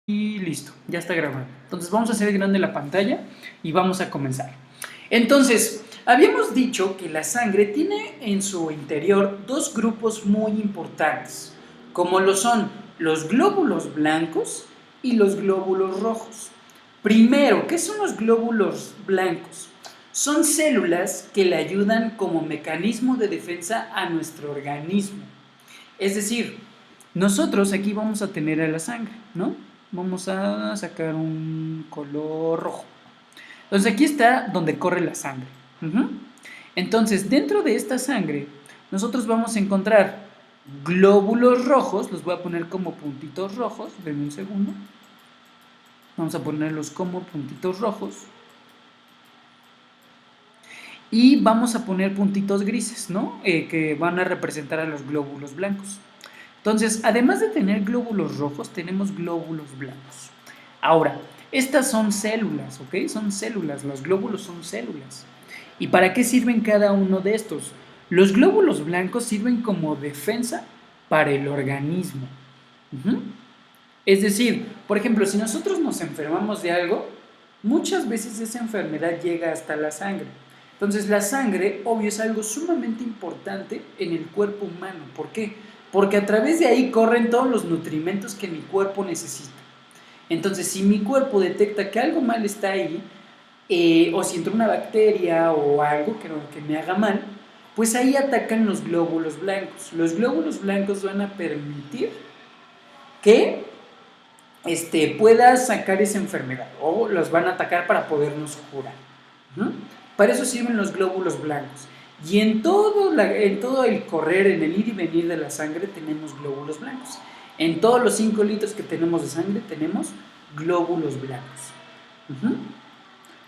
Y listo, ya está grabando. Entonces vamos a hacer grande la pantalla y vamos a comenzar. Entonces, habíamos dicho que la sangre tiene en su interior dos grupos muy importantes, como lo son los glóbulos blancos y los glóbulos rojos. Primero, ¿qué son los glóbulos blancos? Son células que le ayudan como mecanismo de defensa a nuestro organismo. Es decir, nosotros aquí vamos a tener a la sangre, ¿no? Vamos a sacar un color rojo. Entonces aquí está donde corre la sangre. Entonces, dentro de esta sangre, nosotros vamos a encontrar glóbulos rojos, los voy a poner como puntitos rojos, denme un segundo. Vamos a ponerlos como puntitos rojos. Y vamos a poner puntitos grises, ¿no? Que van a representar a los glóbulos blancos. Entonces, además de tener glóbulos rojos, tenemos glóbulos blancos. Ahora, estas son células, ¿ok? Son células, los glóbulos son células. ¿Y para qué sirven cada uno de estos? Los glóbulos blancos sirven como defensa para el organismo. Es decir, por ejemplo, si nosotros nos enfermamos de algo, muchas veces esa enfermedad llega hasta la sangre. Entonces la sangre, obvio, es algo sumamente importante en el cuerpo humano. ¿Por qué? Porque a través de ahí corren todos los nutrimentos que mi cuerpo necesita. Entonces, si mi cuerpo detecta que algo mal está ahí, o si entra una bacteria o algo que me haga mal, pues ahí atacan los glóbulos blancos. Los glóbulos blancos van a permitir que pueda sacar esa enfermedad, o los van a atacar para podernos curar. Para eso sirven los glóbulos blancos. Y en todo el correr, en el ir y venir de la sangre, tenemos glóbulos blancos. En todos los 5 litros que tenemos de sangre, tenemos glóbulos blancos.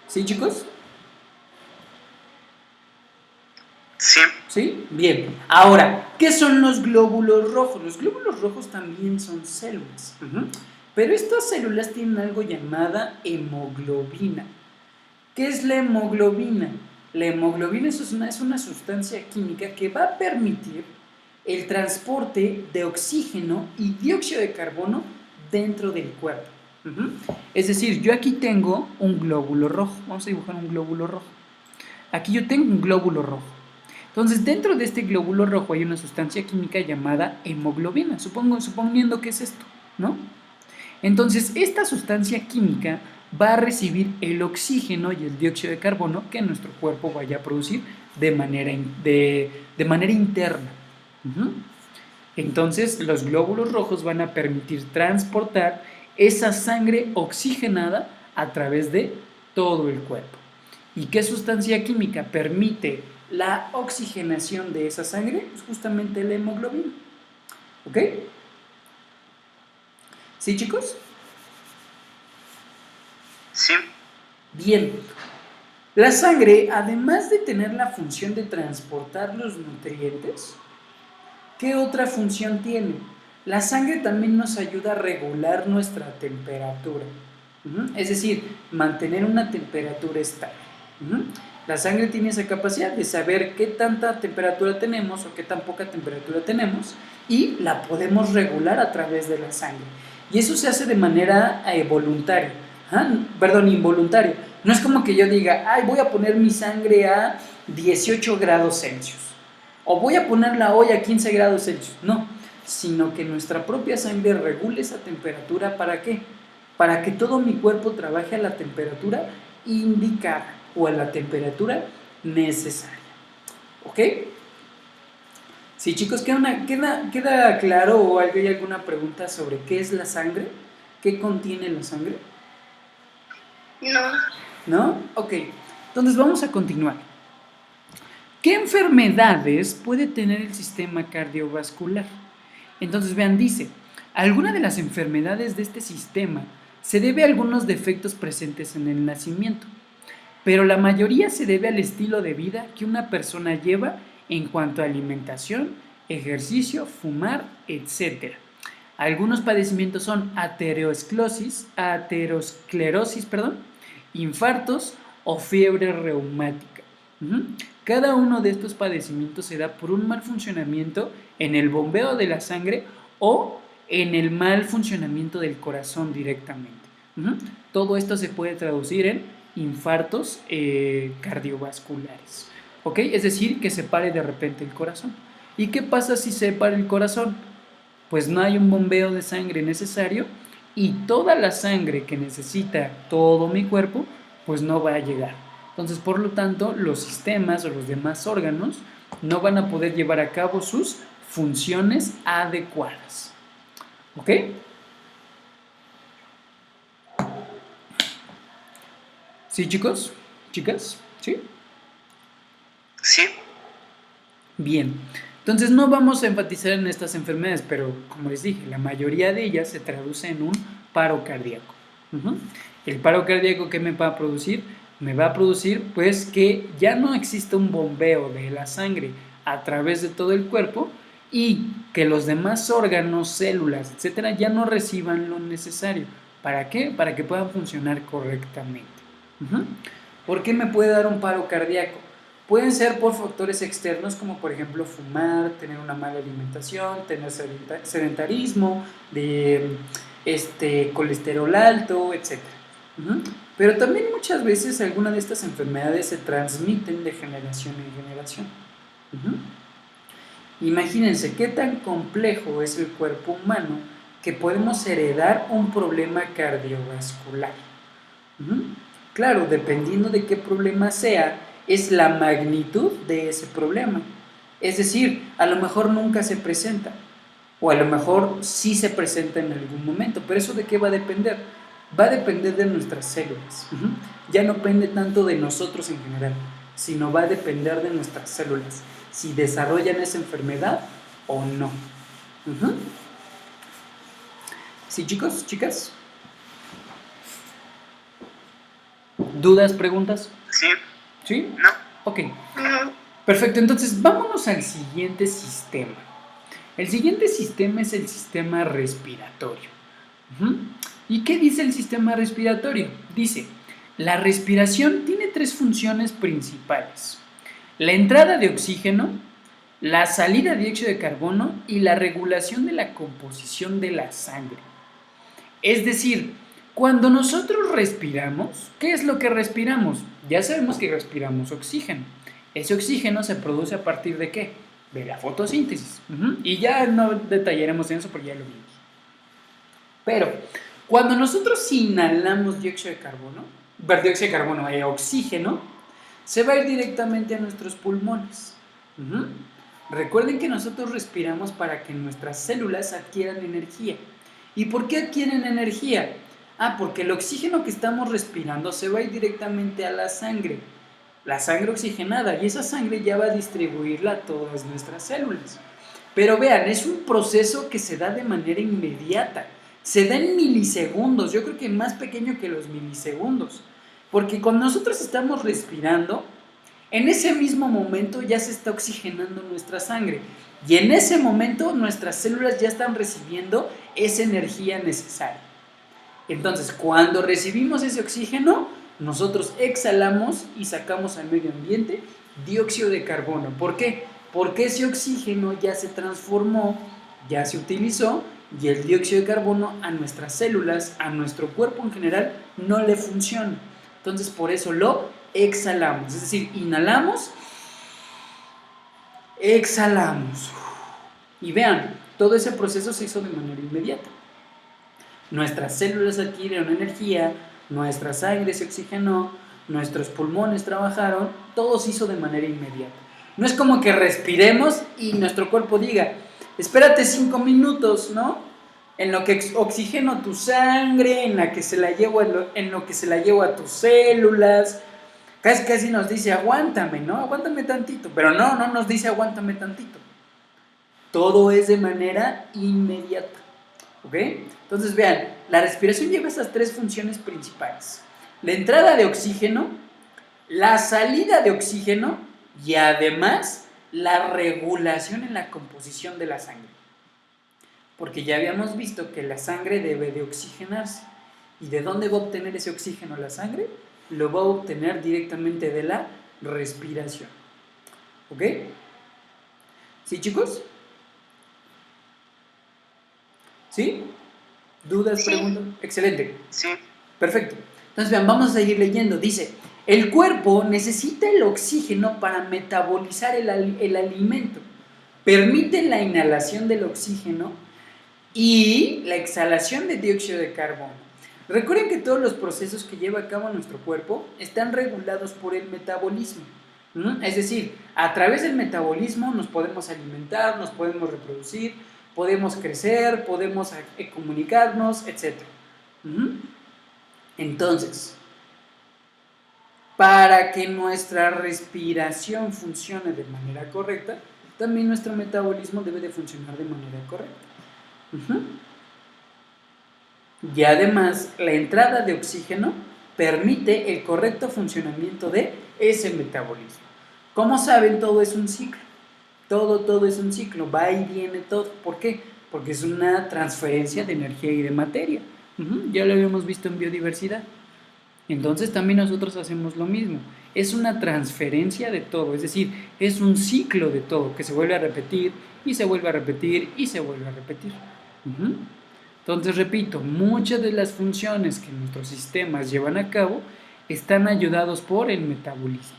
¿Sí, chicos? Sí. ¿Sí? Bien. Ahora, ¿qué son los glóbulos rojos? Los glóbulos rojos también son células. Pero estas células tienen algo llamada hemoglobina. ¿Qué es la hemoglobina? La hemoglobina es una sustancia química que va a permitir el transporte de oxígeno y dióxido de carbono dentro del cuerpo. Es decir, yo aquí tengo un glóbulo rojo. Vamos a dibujar un glóbulo rojo. Aquí yo tengo un glóbulo rojo. Entonces, dentro de este glóbulo rojo hay una sustancia química llamada hemoglobina, suponiendo que es esto, ¿no? Entonces, esta sustancia química va a recibir el oxígeno y el dióxido de carbono que nuestro cuerpo vaya a producir de manera interna. Entonces, los glóbulos rojos van a permitir transportar esa sangre oxigenada a través de todo el cuerpo. ¿Y qué sustancia química permite la oxigenación de esa sangre? Pues justamente la hemoglobina. ¿Ok? ¿Sí, chicos? Sí. Bien. La sangre, además de tener la función de transportar los nutrientes, ¿qué otra función tiene? La sangre también nos ayuda a regular nuestra temperatura. Es decir, mantener una temperatura estable. La sangre tiene esa capacidad de saber qué tanta temperatura tenemos o qué tan poca temperatura tenemos y la podemos regular a través de la sangre. Y eso se hace de manera voluntaria, involuntaria. No es como que yo diga, ay, voy a poner mi sangre a 18 grados Celsius o voy a ponerla hoy a 15 grados Celsius. No, sino que nuestra propia sangre regule esa temperatura. ¿Para qué? Para que todo mi cuerpo trabaje a la temperatura indicada o a la temperatura necesaria. ¿Ok? Sí, chicos, ¿queda claro o hay alguna pregunta sobre qué es la sangre? ¿Qué contiene la sangre? No. ¿No? Ok, entonces vamos a continuar. ¿Qué enfermedades puede tener el sistema cardiovascular? Entonces, vean, dice, alguna de las enfermedades de este sistema se debe a algunos defectos presentes en el nacimiento, pero la mayoría se debe al estilo de vida que una persona lleva en cuanto a alimentación, ejercicio, fumar, etc. Algunos padecimientos son aterosclerosis, infartos o fiebre reumática. Cada uno de estos padecimientos se da por un mal funcionamiento en el bombeo de la sangre o en el mal funcionamiento del corazón directamente. Todo esto se puede traducir en infartos cardiovasculares, ¿ok? Es decir, que se pare de repente el corazón. ¿Y qué pasa si se para el corazón? Pues no hay un bombeo de sangre necesario y toda la sangre que necesita todo mi cuerpo, pues no va a llegar. Entonces, por lo tanto, los sistemas o los demás órganos no van a poder llevar a cabo sus funciones adecuadas. ¿Ok? ¿Sí, chicos? ¿Chicas? ¿Sí? Sí. Bien. Entonces no vamos a enfatizar en estas enfermedades, pero como les dije, la mayoría de ellas se traduce en un paro cardíaco. El paro cardíaco, ¿qué me va a producir? Me va a producir pues que ya no existe un bombeo de la sangre a través de todo el cuerpo y que los demás órganos, células, etcétera, ya no reciban lo necesario. ¿Para qué? Para que puedan funcionar correctamente. ¿Por qué me puede dar un paro cardíaco? Pueden ser por factores externos como por ejemplo fumar, tener una mala alimentación, tener sedentarismo, de colesterol alto, etc. Pero también muchas veces algunas de estas enfermedades se transmiten de generación en generación. Imagínense qué tan complejo es el cuerpo humano que podemos heredar un problema cardiovascular. Claro, dependiendo de qué problema sea, es la magnitud de ese problema. Es decir, a lo mejor nunca se presenta, o a lo mejor sí se presenta en algún momento, pero ¿eso de qué va a depender? Va a depender de nuestras células. Ya no depende tanto de nosotros en general, sino va a depender de nuestras células, si desarrollan esa enfermedad o no. ¿Sí, chicos, chicas? ¿Dudas, preguntas? Sí. ¿Sí? No. Ok. No. Perfecto, entonces vámonos al siguiente sistema. El siguiente sistema es el sistema respiratorio. ¿Y qué dice el sistema respiratorio? Dice, la respiración tiene tres funciones principales. La entrada de oxígeno, la salida de dióxido de carbono y la regulación de la composición de la sangre. Es decir, cuando nosotros respiramos, ¿qué es lo que respiramos? Ya sabemos que respiramos oxígeno. Ese oxígeno se produce a partir de ¿qué? De la fotosíntesis. Y ya no detallaremos en eso porque ya lo vimos. Pero cuando nosotros inhalamos oxígeno, se va a ir directamente a nuestros pulmones. Recuerden que nosotros respiramos para que nuestras células adquieran energía. ¿Y por qué adquieren energía? Porque el oxígeno que estamos respirando se va a ir directamente a la sangre oxigenada, y esa sangre ya va a distribuirla a todas nuestras células. Pero vean, es un proceso que se da de manera inmediata, se da en milisegundos, yo creo que más pequeño que los milisegundos, porque cuando nosotros estamos respirando, en ese mismo momento ya se está oxigenando nuestra sangre, y en ese momento nuestras células ya están recibiendo esa energía necesaria. Entonces, cuando recibimos ese oxígeno, nosotros exhalamos y sacamos al medio ambiente dióxido de carbono. ¿Por qué? Porque ese oxígeno ya se transformó, ya se utilizó, y el dióxido de carbono a nuestras células, a nuestro cuerpo en general, no le funciona. Entonces, por eso lo exhalamos. Es decir, inhalamos, exhalamos. Y vean, todo ese proceso se hizo de manera inmediata. Nuestras células adquirieron energía, nuestra sangre se oxigenó, nuestros pulmones trabajaron, todo se hizo de manera inmediata. No es como que respiremos y nuestro cuerpo diga, espérate 5 minutos, ¿no? En lo que oxigeno tu sangre, en lo que se la llevo a tus células. Casi nos dice, aguántame, ¿no? Aguántame tantito. Pero no nos dice aguántame tantito. Todo es de manera inmediata. ¿Ok? Entonces vean, la respiración lleva esas tres funciones principales. La entrada de oxígeno, la salida de oxígeno y además la regulación en la composición de la sangre. Porque ya habíamos visto que la sangre debe de oxigenarse. ¿Y de dónde va a obtener ese oxígeno la sangre? Lo va a obtener directamente de la respiración. ¿Ok? ¿Sí, chicos? ¿Sí? ¿Dudas, Sí. preguntas? Excelente. Sí. Perfecto. Entonces, vean, vamos a seguir leyendo. Dice, el cuerpo necesita el oxígeno para metabolizar el alimento. Permite la inhalación del oxígeno y la exhalación de dióxido de carbono. Recuerden que todos los procesos que lleva a cabo nuestro cuerpo están regulados por el metabolismo. Es decir, a través del metabolismo nos podemos alimentar, nos podemos reproducir, podemos crecer, podemos comunicarnos, etc. Entonces, para que nuestra respiración funcione de manera correcta, también nuestro metabolismo debe de funcionar de manera correcta. Y además, la entrada de oxígeno permite el correcto funcionamiento de ese metabolismo. Como saben, todo es un ciclo. Todo es un ciclo, va y viene todo. ¿Por qué? Porque es una transferencia de energía y de materia. Ya lo habíamos visto en biodiversidad. Entonces también nosotros hacemos lo mismo. Es una transferencia de todo, es decir, es un ciclo de todo que se vuelve a repetir y se vuelve a repetir y se vuelve a repetir. Entonces, repito, muchas de las funciones que nuestros sistemas llevan a cabo están ayudados por el metabolismo.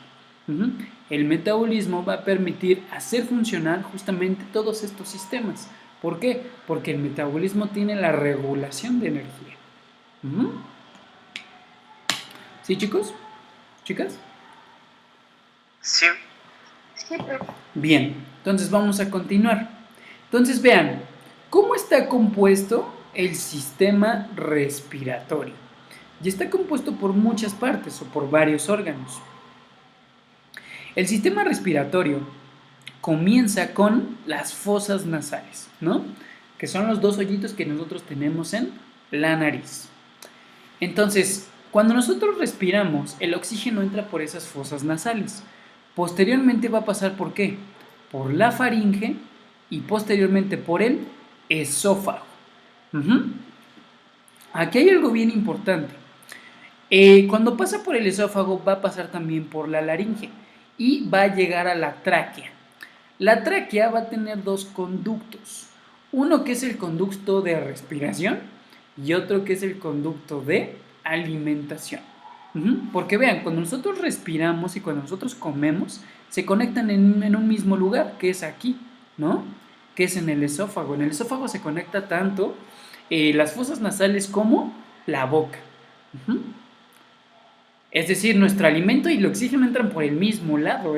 El metabolismo va a permitir hacer funcionar justamente todos estos sistemas. ¿Por qué? Porque el metabolismo tiene la regulación de energía. ¿Sí, chicos? ¿Chicas? Sí. Bien, entonces vamos a continuar. Entonces vean, ¿cómo está compuesto el sistema respiratorio? Y está compuesto por muchas partes o por varios órganos. El sistema respiratorio comienza con las fosas nasales, ¿no? Que son los dos hoyitos que nosotros tenemos en la nariz. Entonces, cuando nosotros respiramos, el oxígeno entra por esas fosas nasales. Posteriormente va a pasar ¿por qué? Por la faringe y posteriormente por el esófago. Aquí hay algo bien importante. Cuando pasa por el esófago va a pasar también por la laringe y va a llegar a la tráquea. La tráquea va a tener dos conductos. Uno que es el conducto de respiración y otro que es el conducto de alimentación. Porque vean, cuando nosotros respiramos y cuando nosotros comemos, se conectan en un mismo lugar, que es aquí, ¿no? Que es en el esófago. En el esófago se conecta tanto las fosas nasales como la boca. Es decir, nuestro alimento y el oxígeno entran por el mismo lado,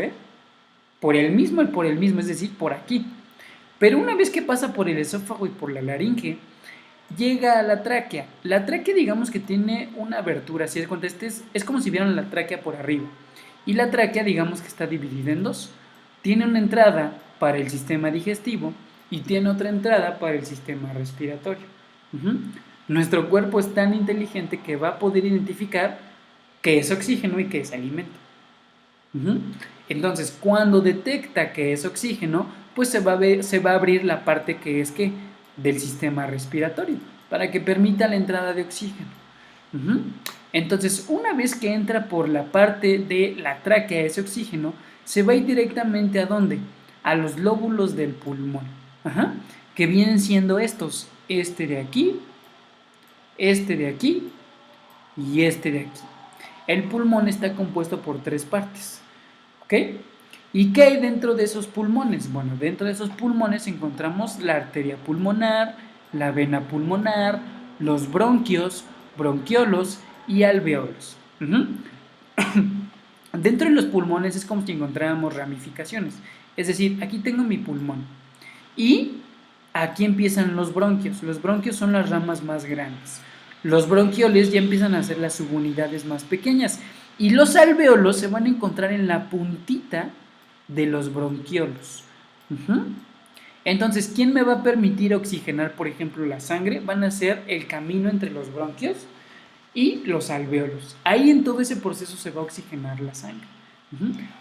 por el mismo y por el mismo, es decir, por aquí. Pero una vez que pasa por el esófago y por la laringe, llega a la tráquea. La tráquea, digamos que tiene una abertura, si es como si vieran la tráquea por arriba. Y la tráquea, digamos que está dividida en dos. Tiene una entrada para el sistema digestivo y tiene otra entrada para el sistema respiratorio. Nuestro cuerpo es tan inteligente que va a poder identificar qué es oxígeno y qué es alimento. Entonces, cuando detecta que es oxígeno, pues se va a abrir la parte que es del sistema respiratorio, para que permita la entrada de oxígeno. Entonces, una vez que entra por la parte de la tráquea ese oxígeno, se va a ir directamente ¿a dónde? A los lóbulos del pulmón, que vienen siendo estos, este de aquí y este de aquí. El pulmón está compuesto por tres partes, ¿ok? ¿Y qué hay dentro de esos pulmones? Bueno, dentro de esos pulmones encontramos la arteria pulmonar, la vena pulmonar, los bronquios, bronquiolos y alveolos. Dentro de los pulmones es como si encontráramos ramificaciones. Es decir, aquí tengo mi pulmón y aquí empiezan los bronquios. Los bronquios son las ramas más grandes. Los bronquioles ya empiezan a ser las subunidades más pequeñas. Y los alveolos se van a encontrar en la puntita de los bronquiolos. Entonces, ¿quién me va a permitir oxigenar, por ejemplo, la sangre? Van a ser el camino entre los bronquios y los alveolos. Ahí en todo ese proceso se va a oxigenar la sangre.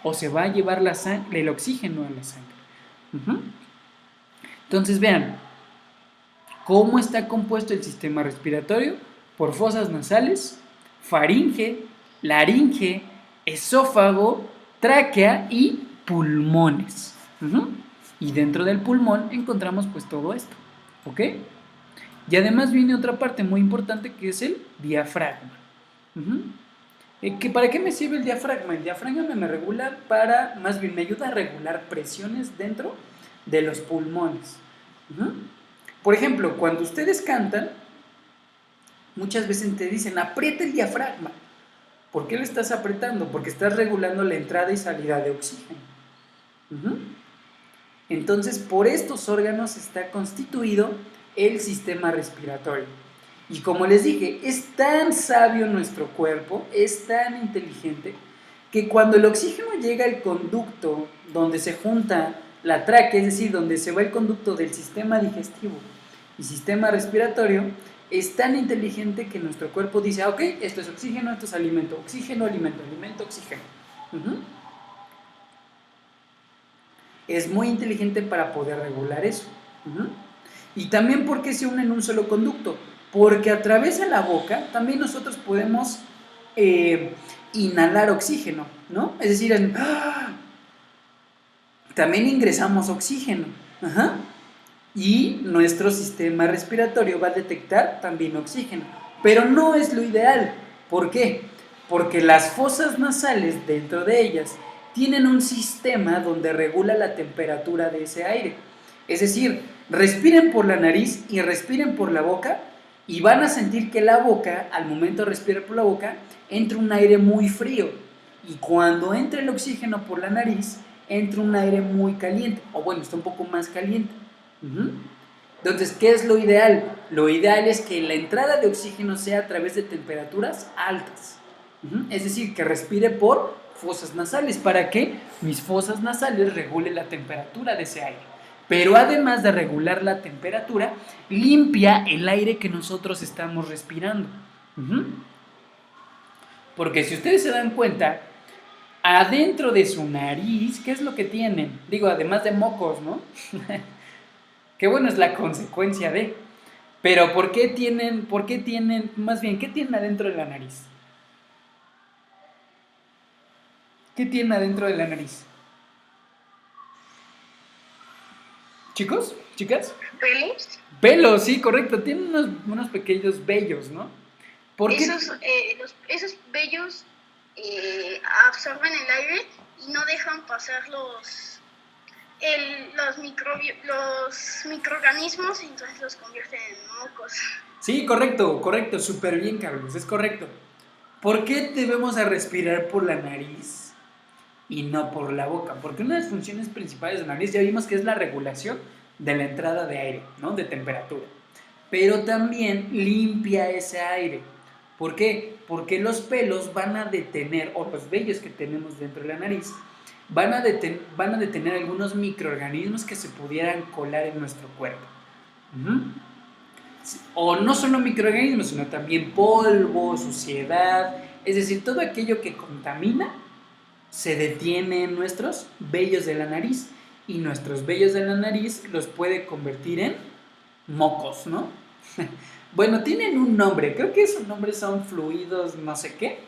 O se va a llevar el oxígeno a la sangre. Entonces, vean, ¿cómo está compuesto el sistema respiratorio? Por fosas nasales, faringe, laringe, esófago, tráquea y pulmones. Y dentro del pulmón encontramos pues todo esto, ¿ok? Y además viene otra parte muy importante que es el diafragma. Ujú. ¿Para qué me sirve el diafragma? El diafragma me regula más bien me ayuda a regular presiones dentro de los pulmones. Ujú. Por ejemplo, cuando ustedes cantan, muchas veces te dicen, aprieta el diafragma. ¿Por qué lo estás apretando? Porque estás regulando la entrada y salida de oxígeno. Ujú. Entonces, por estos órganos está constituido el sistema respiratorio. Y como les dije, es tan sabio nuestro cuerpo, es tan inteligente, que cuando el oxígeno llega al conducto donde se junta la tráquea, es decir, donde se va el conducto del sistema digestivo y sistema respiratorio, es tan inteligente que nuestro cuerpo dice, ok, esto es oxígeno, esto es alimento, oxígeno, alimento, alimento, oxígeno. Uh-huh. Es muy inteligente para poder regular eso. Uh-huh. Y también porque se une en un solo conducto, porque a través de la boca también nosotros podemos inhalar oxígeno, ¿no? Es decir, también ingresamos oxígeno. Ajá. Y nuestro sistema respiratorio va a detectar también oxígeno. Pero no es lo ideal. ¿Por qué? Porque las fosas nasales, dentro de ellas, tienen un sistema donde regula la temperatura de ese aire. Es decir, respiren por la nariz y respiren por la boca y van a sentir que la boca, al momento de respirar por la boca, entra un aire muy frío. Y cuando entra el oxígeno por la nariz, entra un aire muy caliente. O bueno, está un poco más caliente. Uh-huh. Entonces, ¿qué es lo ideal? Lo ideal es que la entrada de oxígeno sea a través de temperaturas altas. Uh-huh. Es decir, que respire por fosas nasales para que mis fosas nasales regulen la temperatura de ese aire. Pero además de regular la temperatura, limpia el aire que nosotros estamos respirando. Uh-huh. Porque si ustedes se dan cuenta, adentro de su nariz, ¿qué es lo que tienen? Digo, además de mocos, ¿no? Qué bueno, es la consecuencia de. Pero ¿por qué tienen, más bien, qué tienen adentro de la nariz? ¿Qué tienen adentro de la nariz? ¿Chicos? ¿Chicas? ¿Pelos? Pelos, sí, correcto. Tienen unos pequeños vellos, ¿no? ¿Por qué? Esos vellos absorben el aire y no dejan pasar los microorganismos y entonces los convierten en mocos. Sí, correcto, súper bien, Carlos, es correcto. ¿Por qué debemos de respirar por la nariz y no por la boca? Porque una de las funciones principales de la nariz ya vimos que es la regulación de la entrada de aire, ¿no? De temperatura. Pero también limpia ese aire. ¿Por qué? Porque los pelos van a detener, o los vellos que tenemos dentro de la nariz, van a detener algunos microorganismos que se pudieran colar en nuestro cuerpo. Uh-huh. O no solo microorganismos, sino también polvo, suciedad, es decir, todo aquello que contamina se detiene en nuestros vellos de la nariz y nuestros vellos de la nariz los puede convertir en mocos, ¿no? Bueno, tienen un nombre, creo que esos nombres son fluidos no sé qué,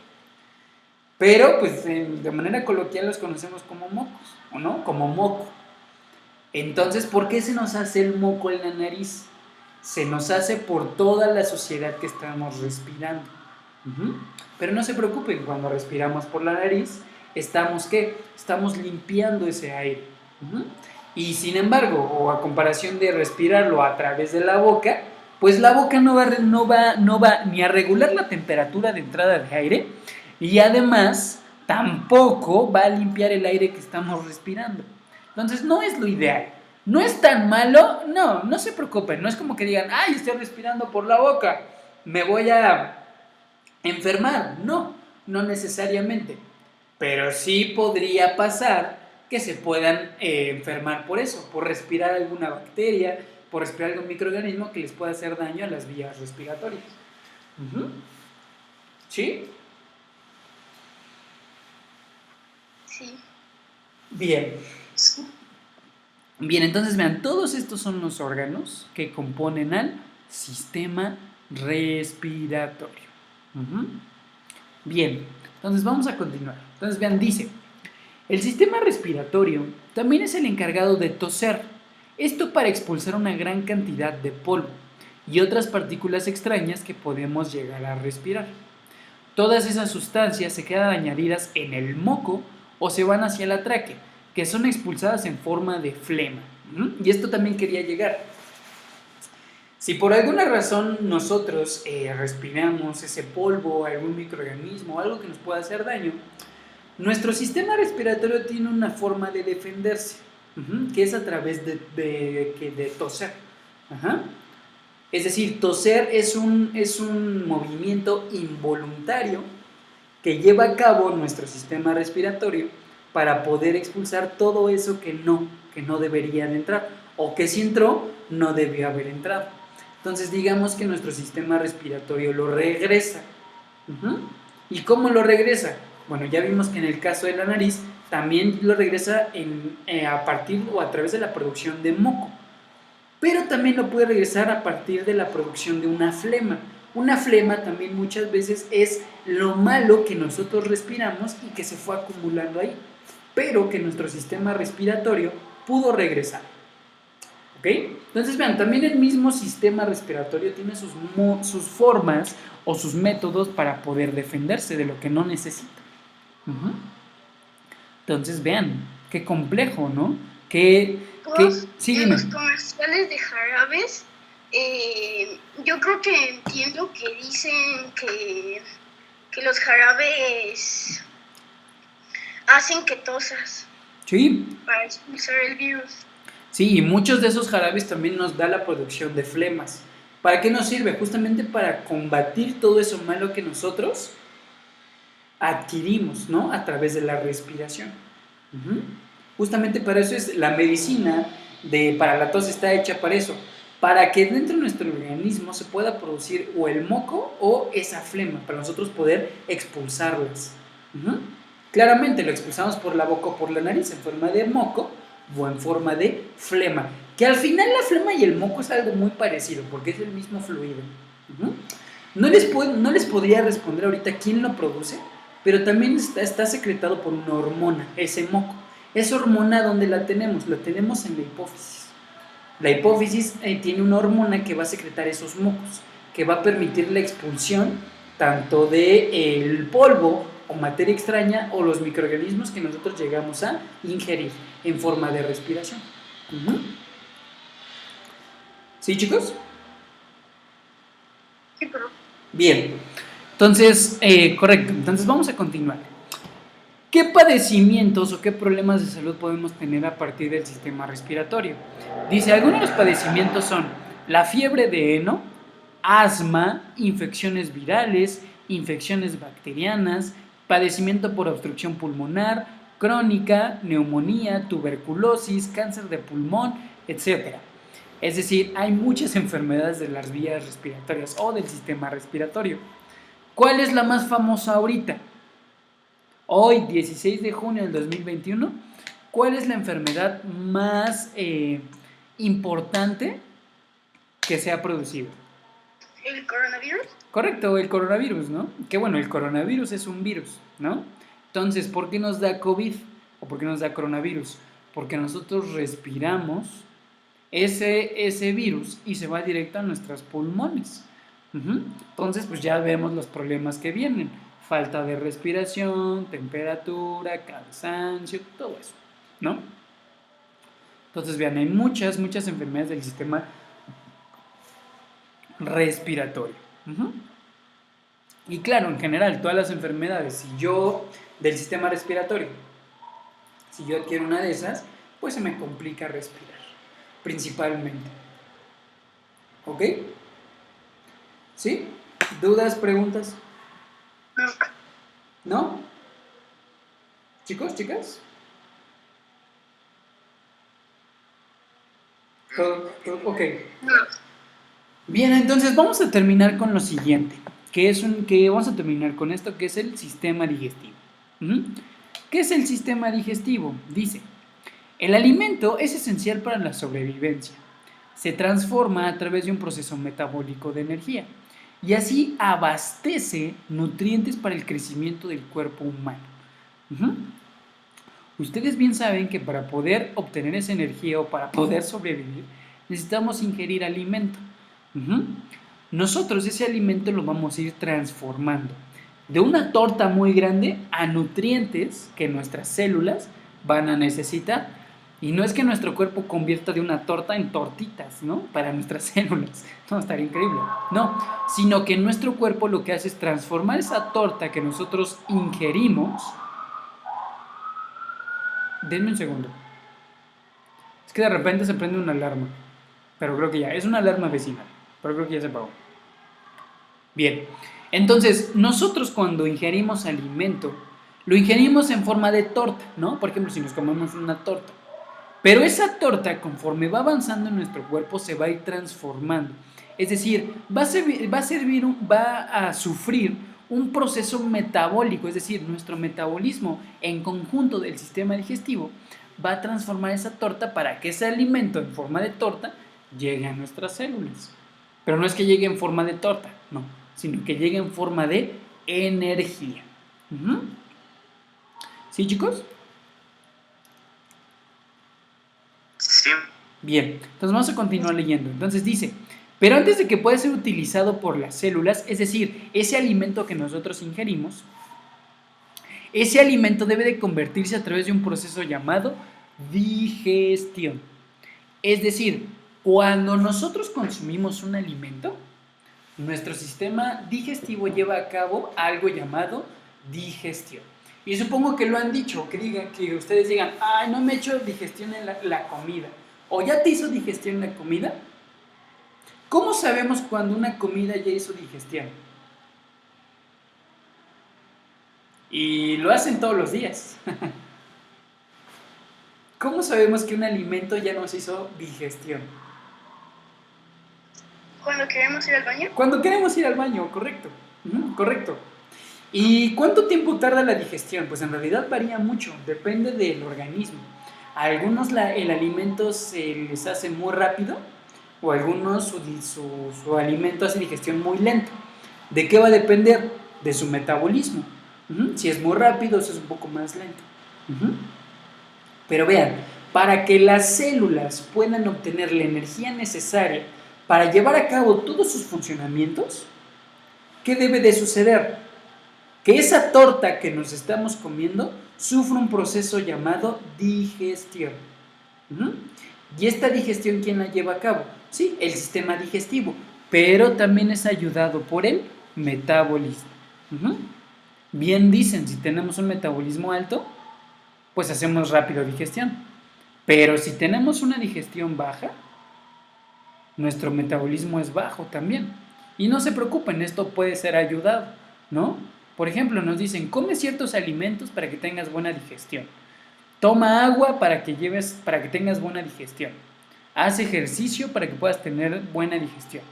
pero pues de manera coloquial los conocemos como mocos, ¿o no? Como moco. Entonces, ¿por qué se nos hace el moco en la nariz? Se nos hace por toda la suciedad que estamos respirando. Uh-huh. Pero no se preocupen, cuando respiramos por la nariz, ¿estamos qué? Estamos limpiando ese aire. Uh-huh. Y sin embargo, o a comparación de respirarlo a través de la boca, pues la boca no va ni a regular la temperatura de entrada de aire y además tampoco va a limpiar el aire que estamos respirando. Entonces no es lo ideal. ¿No es tan malo? No se preocupen. No es como que digan, ay, estoy respirando por la boca, me voy a enfermar. No necesariamente. Pero sí podría pasar que se puedan enfermar por eso, por respirar alguna bacteria, por respirar algún microorganismo que les pueda hacer daño a las vías respiratorias. Uh-huh. ¿Sí? Sí. Bien. Bien, entonces vean, todos estos son los órganos que componen al sistema respiratorio. Uh-huh. Bien, entonces vamos a continuar. Entonces vean, dice, el sistema respiratorio también es el encargado de toser, esto para expulsar una gran cantidad de polvo. y otras partículas extrañas que podemos llegar a respirar. Todas esas sustancias se quedan añadidas en el moco o se van hacia la tráquea, que son expulsadas en forma de flema. Y esto también quería llegar. Si por alguna razón nosotros respiramos ese polvo, algún microorganismo, algo que nos pueda hacer daño, nuestro sistema respiratorio tiene una forma de defenderse, que es a través de toser. Ajá. Es decir, toser es un movimiento involuntario que lleva a cabo nuestro sistema respiratorio para poder expulsar todo eso que no debería de entrar, o que si entró, no debió haber entrado. Entonces digamos que nuestro sistema respiratorio lo regresa. ¿Y cómo lo regresa? Bueno, ya vimos que en el caso de la nariz también lo regresa a partir o a través de la producción de moco. Pero también lo puede regresar a partir de la producción de una flema. Una flema también muchas veces es lo malo que nosotros respiramos y que se fue acumulando ahí, pero que nuestro sistema respiratorio pudo regresar. ¿Ok? Entonces vean, también el mismo sistema respiratorio tiene sus formas o sus métodos para poder defenderse de lo que no necesita. Entonces vean, qué complejo, ¿no? Sí, en los comerciales de jarabes, yo creo que entiendo que dicen que los jarabes hacen que tosas. Sí. Para expulsar el virus. Sí, y muchos de esos jarabes también nos da la producción de flemas. ¿Para qué nos sirve? Justamente para combatir todo eso malo que nosotros adquirimos, ¿no? A través de la respiración. Justamente para eso es la medicina para la tos, está hecha para eso, para que dentro de nuestro organismo se pueda producir o el moco o esa flema, para nosotros poder expulsarlas. Claramente lo expulsamos por la boca o por la nariz en forma de moco o en forma de flema, que al final la flema y el moco es algo muy parecido porque es el mismo fluido. No les podría responder ahorita quién lo produce, pero también está secretado por una hormona, ese moco. Esa hormona, ¿dónde la tenemos? La tenemos en la hipófisis. La hipófisis tiene una hormona que va a secretar esos mocos, que va a permitir la expulsión tanto del polvo o materia extraña o los microorganismos que nosotros llegamos a ingerir en forma de respiración. ¿Sí, chicos? Sí, pero... Bien, entonces, correcto, entonces vamos a continuar. ¿Qué padecimientos o qué problemas de salud podemos tener a partir del sistema respiratorio? Dice, algunos de los padecimientos son la fiebre de heno, asma, infecciones virales, infecciones bacterianas, padecimiento por obstrucción pulmonar, crónica, neumonía, tuberculosis, cáncer de pulmón, etc. Es decir, hay muchas enfermedades de las vías respiratorias o del sistema respiratorio. ¿Cuál es la más famosa ahorita? Hoy, 16 de junio del 2021, ¿cuál es la enfermedad más importante que se ha producido? ¿El coronavirus? Correcto, el coronavirus, ¿no? Que bueno, el coronavirus es un virus, ¿no? Entonces, ¿por qué nos da COVID o por qué nos da coronavirus? Porque nosotros respiramos ese virus y se va directo a nuestros pulmones. Entonces, pues ya vemos los problemas que vienen. Falta de respiración, temperatura, cansancio, todo eso, ¿no? Entonces, vean, hay muchas enfermedades del sistema respiratorio. Y claro, en general, todas las enfermedades, del sistema respiratorio, si yo adquiero una de esas, pues se me complica respirar, principalmente. ¿Ok? ¿Sí? ¿Dudas, preguntas? ¿No? ¿Chicos, chicas? ¿Todo? Ok. Bien, entonces vamos a terminar con lo siguiente, vamos a terminar con esto, que es el sistema digestivo. ¿Qué es el sistema digestivo? Dice, el alimento es esencial para la sobrevivencia. Se transforma a través de un proceso metabólico de energía y así abastece nutrientes para el crecimiento del cuerpo humano. Ustedes bien saben que para poder obtener esa energía o para poder sobrevivir necesitamos ingerir alimento. Ujú. Nosotros ese alimento lo vamos a ir transformando de una torta muy grande a nutrientes que nuestras células van a necesitar. Y no es que nuestro cuerpo convierta de una torta en tortitas, ¿no? Para nuestras células. No, estaría increíble. No, sino que nuestro cuerpo lo que hace es transformar esa torta que nosotros ingerimos. Denme un segundo. Es que de repente se prende una alarma. Pero creo que ya, es una alarma vecinal. Pero creo que ya se apagó. Bien, entonces nosotros cuando ingerimos alimento, lo ingerimos en forma de torta, ¿no? Por ejemplo, si nos comemos una torta. Pero esa torta, conforme va avanzando en nuestro cuerpo, se va a ir transformando. Es decir, va a sufrir un proceso metabólico, es decir, nuestro metabolismo en conjunto del sistema digestivo va a transformar esa torta para que ese alimento en forma de torta llegue a nuestras células. Pero no es que llegue en forma de torta, no, sino que llegue en forma de energía. Uh-huh. ¿Sí, chicos? Sí. Bien, entonces vamos a continuar leyendo. Entonces dice, pero antes de que pueda ser utilizado por las células, es decir, ese alimento que nosotros ingerimos, ese alimento debe de convertirse a través de un proceso llamado digestión. Es decir, cuando nosotros consumimos un alimento, nuestro sistema digestivo lleva a cabo algo llamado digestión. Y supongo que lo han dicho, que ustedes digan, ay, no me he hecho digestión en la comida. ¿O ya te hizo digestión la comida? ¿Cómo sabemos cuando una comida ya hizo digestión? Y lo hacen todos los días. ¿Cómo sabemos que un alimento ya nos hizo digestión? Cuando queremos ir al baño. Cuando queremos ir al baño, correcto. Correcto. ¿Y cuánto tiempo tarda la digestión? Pues en realidad varía mucho, depende del organismo. A algunos el alimento se les hace muy rápido o a algunos su alimento hace digestión muy lento. ¿De qué va a depender? De su metabolismo. Si es muy rápido, eso es un poco más lento. Pero vean, para que las células puedan obtener la energía necesaria para llevar a cabo todos sus funcionamientos, ¿qué debe de suceder? Que esa torta que nos estamos comiendo sufre un proceso llamado digestión. ¿Y esta digestión quién la lleva a cabo? Sí, el sistema digestivo, pero también es ayudado por el metabolismo. Bien dicen, si tenemos un metabolismo alto, pues hacemos rápido digestión. Pero si tenemos una digestión baja, nuestro metabolismo es bajo también. Y no se preocupen, esto puede ser ayudado, ¿no? Por ejemplo, nos dicen, come ciertos alimentos para que tengas buena digestión. Toma agua para que tengas buena digestión. Haz ejercicio para que puedas tener buena digestión.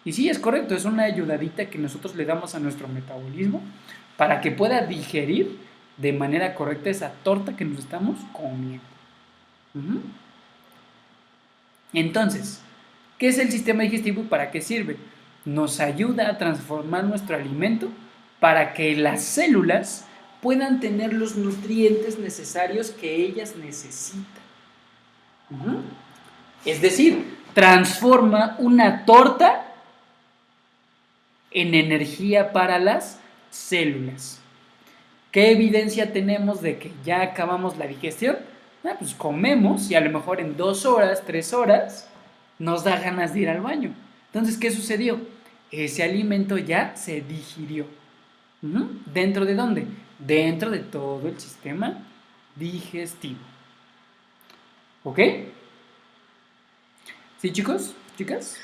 Y sí, es correcto, es una ayudadita que nosotros le damos a nuestro metabolismo para que pueda digerir de manera correcta esa torta que nos estamos comiendo. Entonces, ¿qué es el sistema digestivo y para qué sirve? Nos ayuda a transformar nuestro alimento para que las células puedan tener los nutrientes necesarios que ellas necesitan. Es decir, transforma una torta en energía para las células. ¿Qué evidencia tenemos de que ya acabamos la digestión? Pues comemos y a lo mejor en 2 horas, 3 horas nos da ganas de ir al baño. Entonces, ¿qué sucedió? Ese alimento ya se digirió. ¿Dentro de dónde? Dentro de todo el sistema digestivo. ¿Ok? ¿Sí, chicos? ¿Chicas?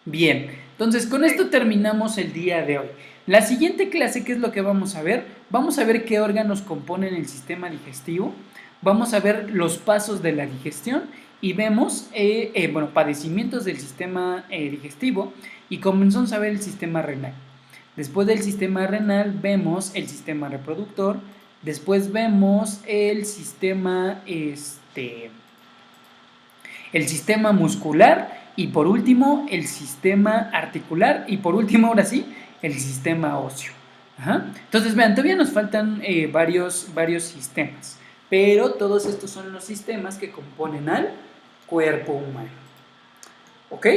Bien, entonces con esto terminamos el día de hoy. La siguiente clase, ¿qué es lo que vamos a ver? Vamos a ver qué órganos componen el sistema digestivo, vamos a ver los pasos de la digestión y vemos, padecimientos del sistema digestivo y comenzamos a ver el sistema renal. Después del sistema renal vemos el sistema reproductor, después vemos el sistema muscular y por último el sistema articular y por último, ahora sí, el sistema óseo. Entonces vean, todavía nos faltan varios sistemas, pero todos estos son los sistemas que componen al cuerpo humano. ¿Ok?